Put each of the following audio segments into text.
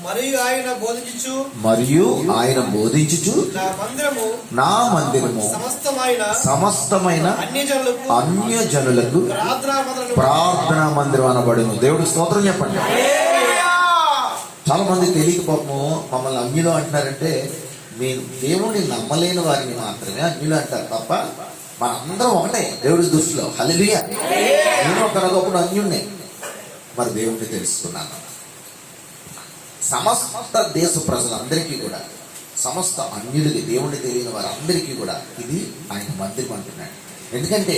మరియు ఆయన బోధించుచు నా మందిరము సమస్తమైన అన్యజనులకు ప్రార్థనా మందిరం అనబడును. దేవుడికి స్తోత్రం చెప్పండి. చాలా మంది తెలియక పాపము మమ్మల్ని అన్యులు అంటున్నారంటే, మీరు దేవుణ్ణి నమ్మలేని వారిని మాత్రమే అన్యులు అంటారు తప్ప మనందరం ఒకటే దేవుడి దృష్టిలో. హల్లెలూయా. నేను ఒకరొకప్పుడు అన్యుణ్ణే, మరి దేవుణ్ణి తెలుసుకున్నాను. సమస్త దేశ ప్రజలందరికీ కూడా, సమస్త అన్యులకి, దేవుణ్ణి తెలియని వారందరికీ కూడా ఇది ఆయన మందిరం అంటున్నాడు. ఎందుకంటే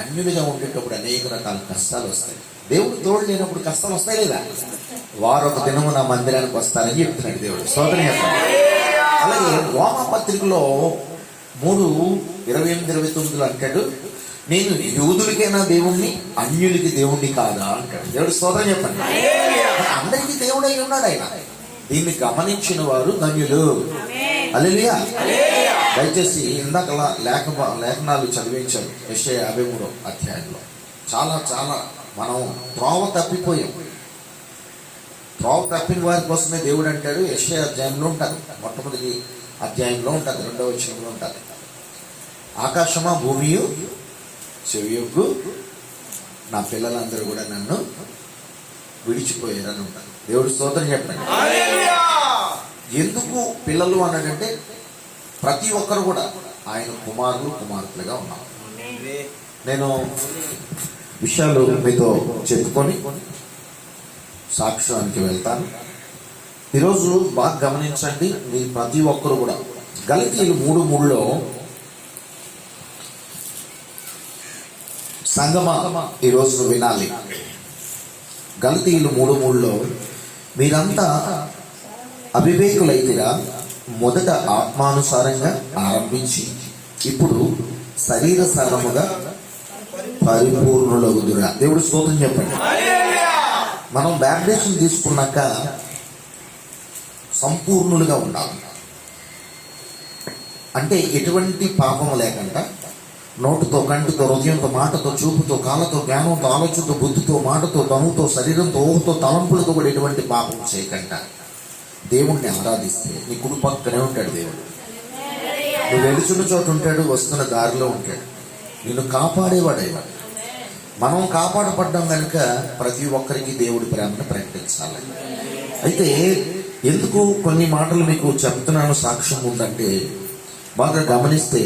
అన్యులుగా ఉండేటప్పుడు అనేక రకాల కష్టాలు వస్తాయి. దేవుడు తోడు లేనప్పుడు కష్టాలు వస్తాయి లేదా? వారు ఒక దినము నా మందిరానికి వస్తారని చెప్తున్నాడు దేవుడు. స్తోత్రం చెప్పండి. అలాగే రోమా పత్రికలో 3:28-29 అంటాడు, నేను యూదులకైనా దేవుణ్ణి, అన్యులకి దేవుణ్ణి కాదా అంటాడు. దేవుడు స్తోత్రం చెప్పండి. అందరికీ దేవుడై ఉన్నాడు ఆయన. దీన్ని గమనించిన వారు ధన్యులు. హల్లెలూయా. దయచేసి ఇందాక లేఖనాలు చదివించారు యెషయా 53వ అధ్యాయంలో. చాలా చాలా మనం త్రోవ తప్పిపోయాం. త్రోవ తప్పిన వారి కోసమే దేవుడు అంటాడు. యెషయా అధ్యాయంలో ఉంటుంది, మొట్టమొదటి అధ్యాయంలో ఉంటుంది, 2వ వచనంలో ఉంటుంది, ఆకాశమా భూమియు చెవియొగ్గు, నా పిల్లలందరూ కూడా నన్ను విడిచిపోయారని ఉంటారు. దేవుడు స్తోత్రం చెప్పండి. ఎందుకు పిల్లలు అన్నాడంటే ప్రతి ఒక్కరు కూడా ఆయన కుమారులు కుమార్తెలుగా ఉన్నారు. నేను విషయాలు మీతో చెప్పుకొని సాక్ష్యానికి వెళ్తాను. ఈరోజు బాగా గమనించండి, మీ ప్రతి ఒక్కరు కూడా గలతీయులు 3:3లో సంగమా ఈరోజు వినాలి. గలతీయులు 3:3లో మీరంతా అవివేకులైతిరా, మొదట ఆత్మానుసారంగా ఆరంభించి ఇప్పుడు శరీర సారముగా పరిపూర్ణులగుదురా. దేవుడు స్తోత్రం చెప్పండి. మనం బ్యాప్టిజం తీసుకున్నాక సంపూర్ణులుగా ఉండాలి. అంటే ఎటువంటి పాపము లేకుండా నోటుతో, కంటితో, హృదయంతో, మాటతో, చూపుతో, కాళ్ళతో, జ్ఞానంతో, ఆలోచనతో, బుద్ధితో, మాటతో, తనుతో, శరీరంతో, ఊహతో, తలంపులతో కూడా ఎటువంటి పాపం చేయకుండా దేవుణ్ణి ఆరాధిస్తే నీ కుడి పక్కనే ఉంటాడు దేవుడు. నువ్వు వెలుచున్న చోట ఉంటాడు, వస్తున్న దారిలో ఉంటాడు, నిన్ను కాపాడేవాడేవాడు. మనం కాపాడపడ్డాం కనుక ప్రతి ఒక్కరికి దేవుడి ప్రేమను ప్రకటించాలి. అయితే ఎందుకు కొన్ని మాటలు మీకు చెప్తున్నాను సాక్ష్యం ఉందంటే, బాగా గమనిస్తే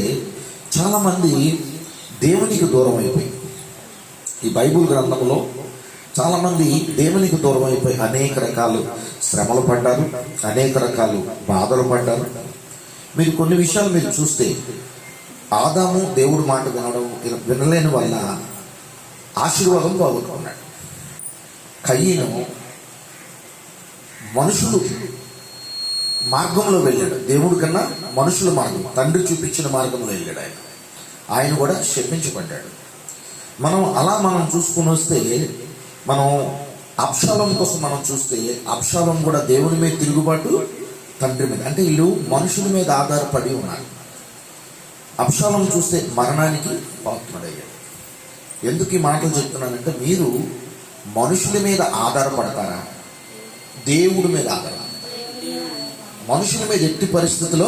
చాలా మంది దేవునికి దూరం అయిపోయి, ఈ బైబిల్ గ్రంథంలో చాలా మంది దేవునికి దూరం అయిపోయి అనేక రకాలు శ్రమలు పడ్డారు, అనేక రకాలు బాధలు పడ్డారు. మీరు కొన్ని విషయాలు మీరు చూస్తే, ఆదాము దేవుడి మాట వినలేని వల్ల ఆశీర్వాదం పోగొట్టుకున్నాడు. కయ్యను మనుషులు మార్గంలో వెళ్ళాడు, దేవుడి కన్నా మనుషుల మార్గం, తండ్రి చూపించిన మార్గంలో వెళ్ళాడు. ఆయన కూడా శపించబడ్డాడు. మనం చూసుకుని వస్తే, మనం అబ్షాలోం కోసం మనం చూస్తే, అబ్షాలోం కూడా దేవుని మీద తిరుగుబాటు, తండ్రి మీద, అంటే వీళ్ళు మనుషుల మీద ఆధారపడి ఉన్నారు. అబ్షాలోం చూస్తే మరణానికి పాత్రుడయ్యాడు. ఎందుకు ఈ మాటలు చెప్తున్నానంటే, మీరు మనుషుల మీద ఆధారపడతారా, దేవుడి మీద ఆధారపడతారా? మనుషుల మీద ఎట్టి పరిస్థితుల్లో